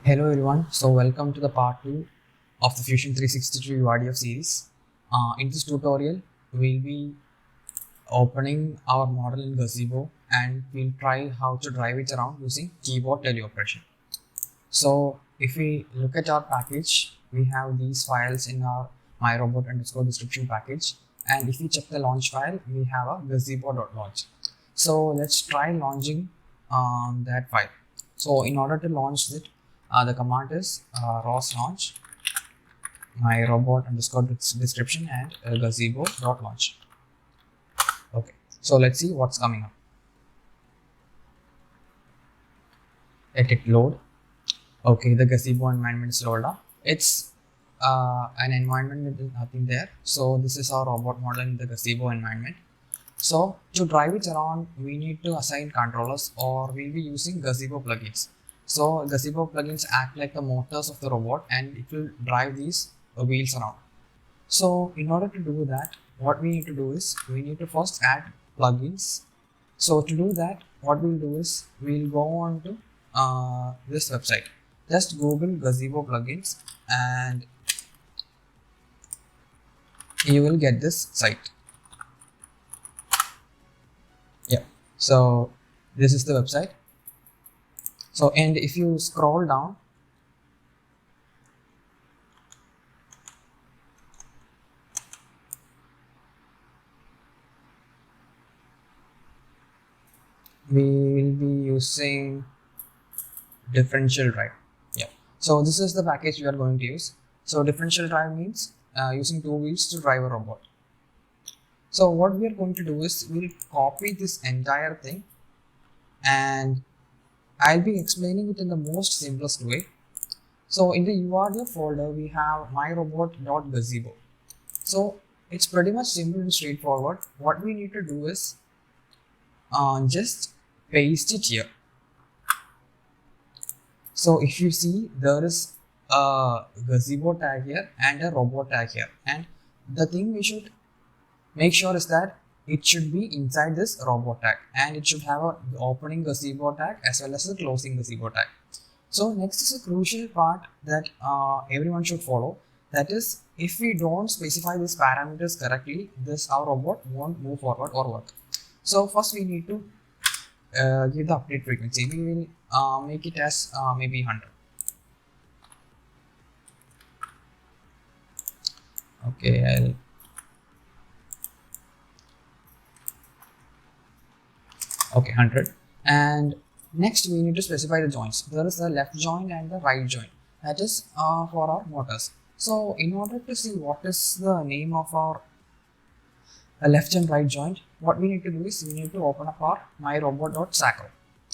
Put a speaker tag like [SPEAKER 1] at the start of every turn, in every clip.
[SPEAKER 1] Hello everyone, so welcome to the part 2 of the Fusion 360 URDF series. In this tutorial, we'll be opening our model in Gazebo and we'll try how to drive it around using keyboard teleoperation. So if we look at our package, we have these files in our myrobot underscore description package, and if we check the launch file, we have a gazebo.launch. So let's try launching that file. So in order to launch it, the command is ROS launch myrobot underscore description and gazebo.launch. Okay, so let's see what's coming up. Let it load. Okay, the Gazebo environment is loaded up. It's an environment with nothing there. So this is our robot model in the Gazebo environment. So to drive it around, we need to assign controllers, or we'll be using Gazebo plugins. So Gazebo plugins act like the motors of the robot and it will drive these wheels around. So in order to do that, what we need to do is we need to first add plugins. So to do that, what we'll do is we'll go on to this website. Just Google Gazebo plugins and you will get this site. Yeah, so this is the website. So, and if you scroll down, we will be using differential drive. Yeah, so this is the package we are going to use. So differential drive means using two wheels to drive a robot. So what we are going to do is we'll copy this entire thing and I'll be explaining it in the most simplest way. So in the URL folder, we have myrobot.gazebo. So it's pretty much simple and straightforward. What we need to do is just paste it here. So if you see, there is a Gazebo tag here and a robot tag here. And the thing we should make sure is that it should be inside this robot tag and it should have a opening Gazebo tag as well as a closing Gazebo tag. So next is a crucial part that everyone should follow. That is, if we don't specify these parameters correctly, our robot won't move forward or work. So first we need to give the update frequency. We will make it as maybe 100. Okay, okay, 100. And next we need to specify the joints. There is the left joint and the right joint. That is for our motors. So in order to see what is the name of our left and right joint, what we need to do is we need to open up our myrobot.sacro.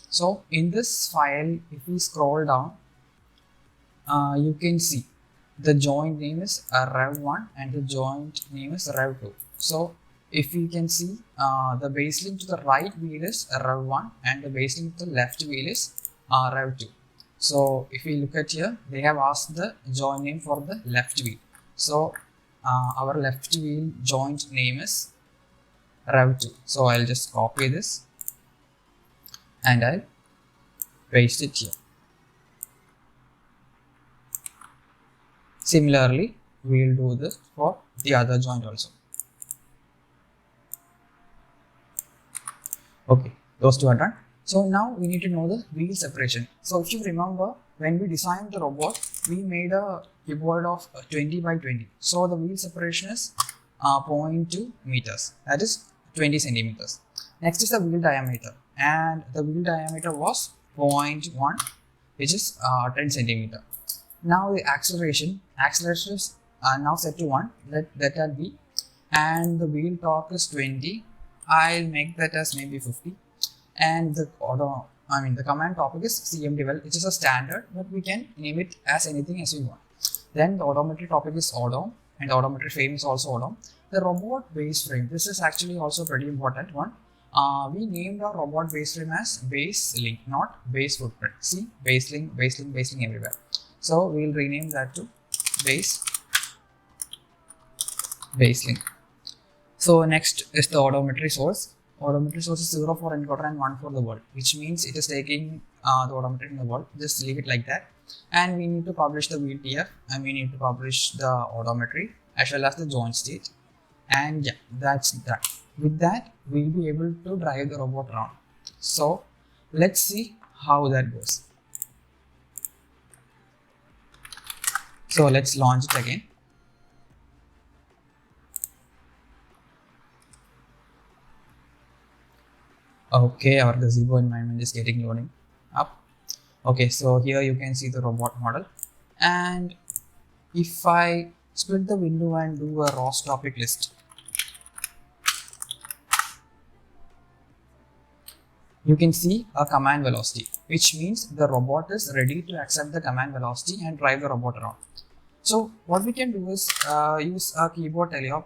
[SPEAKER 1] So in this file, if we scroll down, you can see the joint name is rev1 and the joint name is rev2. So if you can see, the base link to the right wheel is rev1 and the base link to the left wheel is rev2. So if we look at here, they have asked the joint name for the left wheel. So our left wheel joint name is rev2. So I'll just copy this and I'll paste it here. Similarly, we'll do this for the other joint also. Okay, those two are done. So now we need to know the wheel separation. So if you remember, when we designed the robot, we made a cuboid of 20 by 20. So the wheel separation is 0.2 meters, that is 20 centimeters. Next is the wheel diameter, and the wheel diameter was 0.1, which is 10 centimeter. Now the acceleration is now set to 1, let that be, and the wheel torque is 20. I'll make that as maybe 50, and the command topic is CMD, which is a standard, but we can name it as anything as we want. Then the odometry topic is odom, and the odometry frame is also odom. The robot base frame, this is actually also pretty important one. We named our robot base frame as base link, not base footprint. See, base link everywhere. So we'll rename that to base link. So next is the odometry source. odometer source is 0 for encoder and 1 for the world, which means it is taking the odometer in the world. Just leave it like that. And we need to publish the VTF, and we need to publish the odometry as well as the joint state. And yeah, that's that. With that, we'll be able to drive the robot around. So let's see how that goes. So let's launch it again. Okay, our gazebo environment is getting loading up. Okay, so here you can see the robot model. And if I split the window and do a ROS topic list, you can see a command velocity, which means the robot is ready to accept the command velocity and drive the robot around. So what we can do is use a keyboard teleop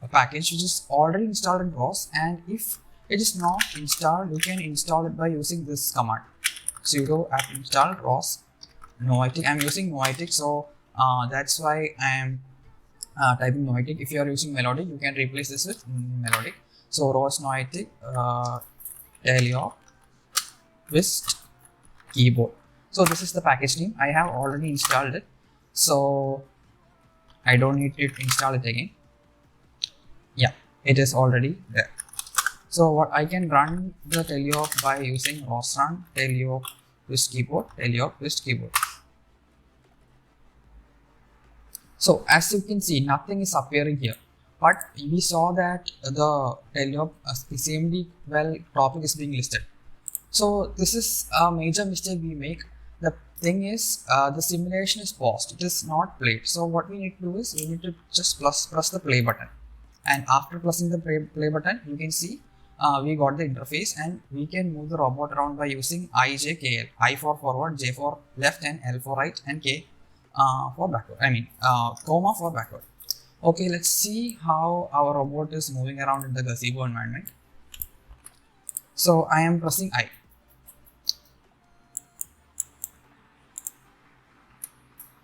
[SPEAKER 1] package which is already installed in ROS, and if it is not installed, you can install it by using this command: sudo apt install ROS Noetic. I'm using Noetic, so that's why I am typing Noetic. If you are using Melodic, you can replace this with Melodic. So ROS Noetic teleop twist keyboard. So this is the package name. I have already installed it, so I don't need to install it again. Yeah, it is already there. So what I can run the teleop by using ROS run teleop twist keyboard, teleop twist keyboard. So as you can see, nothing is appearing here, but we saw that the teleop CMD topic is being listed. So this is a major mistake we make. The thing is, the simulation is paused, it is not played. So what we need to do is we need to just press the play button, and after pressing the play button, you can see we got the interface, and we can move the robot around by using I, J, K, L. I for forward, J for left, and L for right, and K for backward. Comma for backward. Okay, let's see how our robot is moving around in the gazebo environment. So I am pressing I.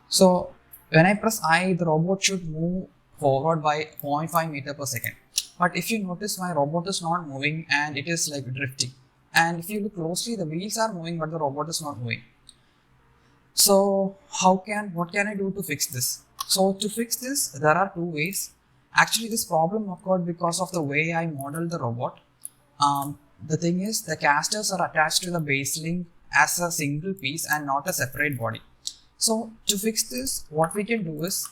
[SPEAKER 1] So when I press I, the robot should move forward by 0.5 meter per second. But if you notice, my robot is not moving and it is like drifting. And if you look closely, the wheels are moving, but the robot is not moving. So what can I do to fix this? So to fix this, there are two ways. Actually, this problem occurred because of the way I modeled the robot. The thing is, the casters are attached to the base link as a single piece and not a separate body. So to fix this, what we can do is,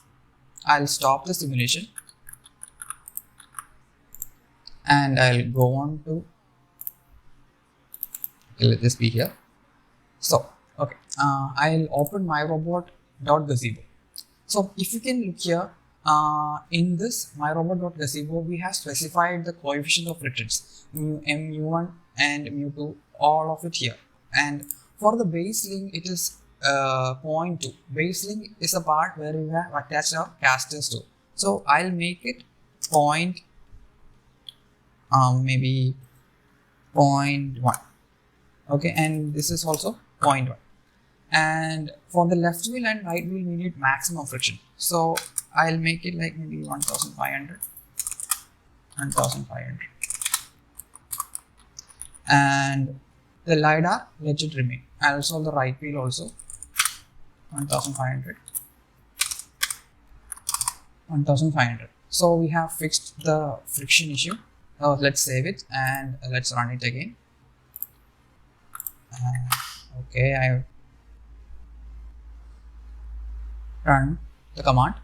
[SPEAKER 1] I'll stop the simulation and I'll go on to, let this be here. So okay, I'll open myrobot.gazebo. So if you can look here, in this myrobot.gazebo, we have specified the coefficient of frictions, mu m, mu1 and mu2, all of it here. And for the base link, it is 0.2. Base link is a part where we have attached our casters to. So I'll make it maybe 0.1. Okay, and this is also 0.1. And for the left wheel and right wheel, we need maximum friction. So I'll make it like maybe 1500. And the LiDAR, let it remain. Also the right wheel also 1500. So we have fixed the friction issue. Let's save it and let's run it again. Okay, I run the command.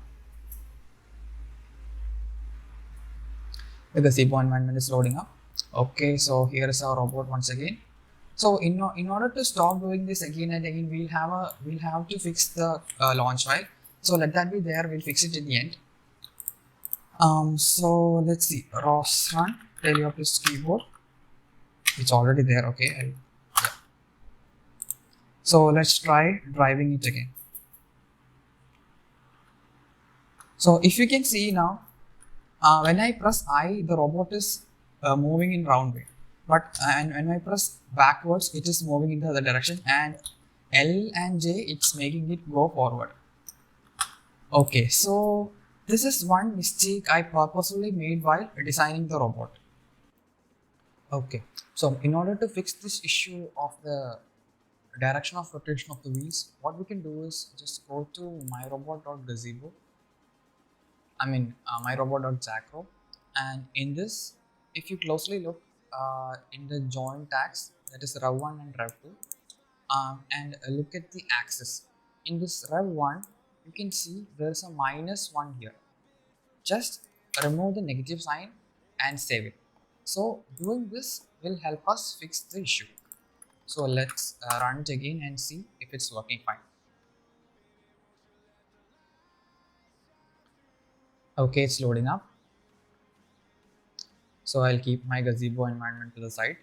[SPEAKER 1] The gazebo environment is loading up. Okay, so here is our robot once again. So in order to stop doing this again and again, we'll have to fix the launch file. So let that be there. We'll fix it in the end. So let's see. ROS run teleop twist keyboard. It's already there. Okay. Yeah. So let's try driving it again. So if you can see now, when I press I, the robot is moving in round way. But when I press backwards, it is moving in the other direction, and L and J, it's making it go forward. Okay, so this is one mistake I purposefully made while designing the robot. Okay, so in order to fix this issue of the direction of rotation of the wheels, what we can do is just go to myrobot.gazebo, myrobot.zacro, and in this, if you closely look in the joint tags, that is rev1 and rev2, and look at the axis. In this rev1, you can see there is a -1 here. Just remove the negative sign and save it. So doing this will help us fix the issue. So let's run it again and see if it's working fine. Okay, it's loading up. So I'll keep my gazebo environment to the side.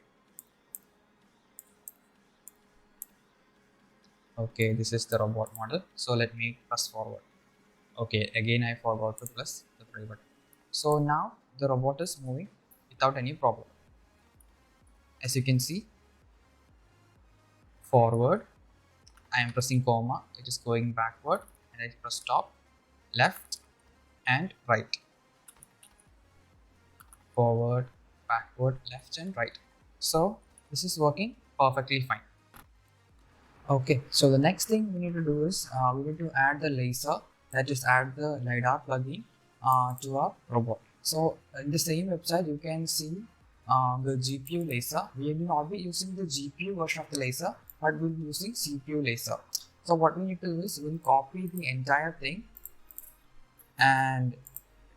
[SPEAKER 1] Okay, this is the robot model. So let me press forward. Okay, again I forgot to press the play button. So now the robot is moving without any problem. As you can see, forward, I am pressing comma, it is going backward, and I press stop, left and right. Forward, backward, left and right. So this is working perfectly fine. Okay, so the next thing we need to do is we need to add the laser, that is add the LiDAR plugin to our robot. So in the same website you can see the GPU laser. We will not be using the GPU version of the laser, but we'll be using CPU laser. So what we need to do is we'll copy the entire thing and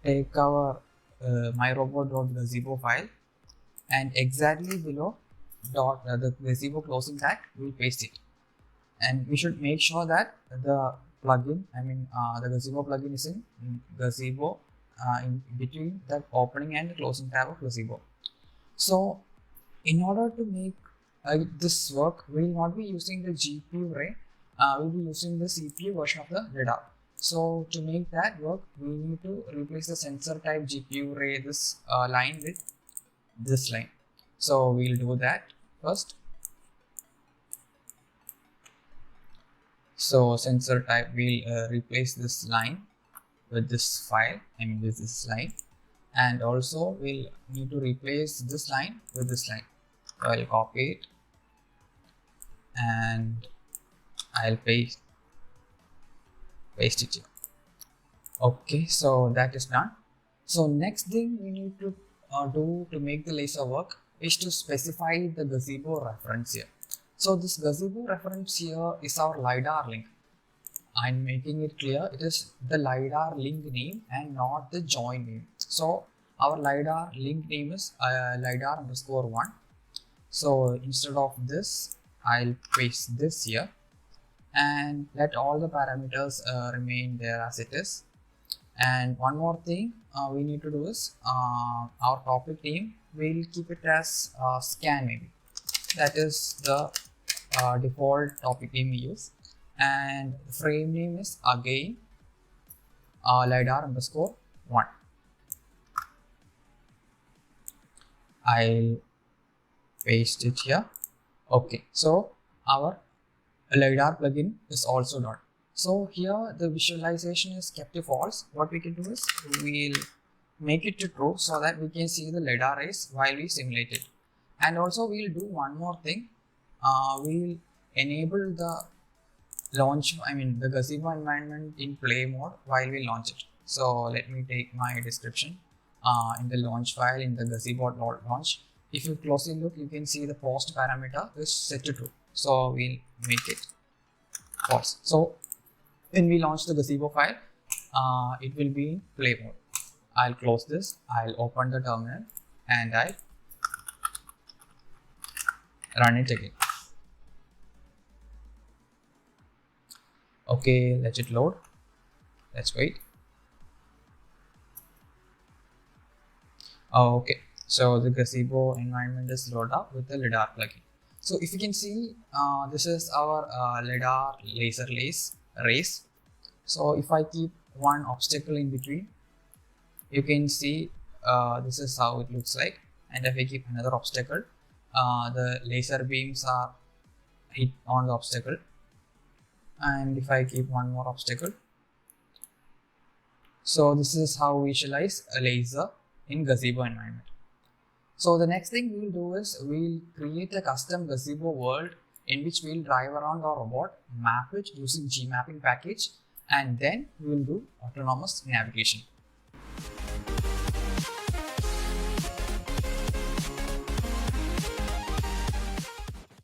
[SPEAKER 1] take our myrobot.gazebo file, and exactly below the gazebo closing tag we'll paste it. And we should make sure that the plugin, the gazebo plugin is in gazebo in between the opening and closing tab of gazebo. So in order to make this work, we will not be using the GPU ray, we'll be using the CPU version of the LiDAR. So to make that work, we need to replace the sensor type GPU ray this line with this line. So we'll do that first. So sensor type, we'll replace this line with this file, with this line, and also we'll need to replace this line with this line. So I'll copy it and I'll paste it here. Okay, so that is done. So next thing we need to do to make the laser work is to specify the gazebo reference here. So this gazebo reference here is our LiDAR link. I'm making it clear, it is the LiDAR link name and not the join name. So our LiDAR link name is LiDAR_1. So instead of this, I'll paste this here and let all the parameters remain there as it is. And one more thing we need to do is our topic name, we'll keep it as scan maybe. That is the default topic name we use. And the frame name is again LiDAR_1. I'll paste it here. Okay, so our LiDAR plugin is also done. So here the visualization is kept to false. What we can do is we'll make it to true so that we can see the LiDAR rays while we simulate it. And also we'll do one more thing. We'll enable the the gazebo environment in play mode while we launch it. So let me take my description in the launch file in the gazebo.launch. If you closely look, you can see the post parameter is set to true. So we'll make it false. So when we launch the gazebo file, it will be in play mode. I'll close this, I'll open the terminal and I'll run it again. Okay, let it load. Let's wait. Okay, so the gazebo environment is loaded up with the LiDAR plugin. So if you can see, this is our LiDAR laser race. So if I keep one obstacle in between, you can see this is how it looks like. And if I keep another obstacle, the laser beams are hit on the obstacle. And if I keep one more obstacle, so this is how we visualize a laser in gazebo environment. So the next thing we will do is we'll create a custom gazebo world in which we'll drive around our robot, map it using Gmapping package, and then we will do autonomous navigation.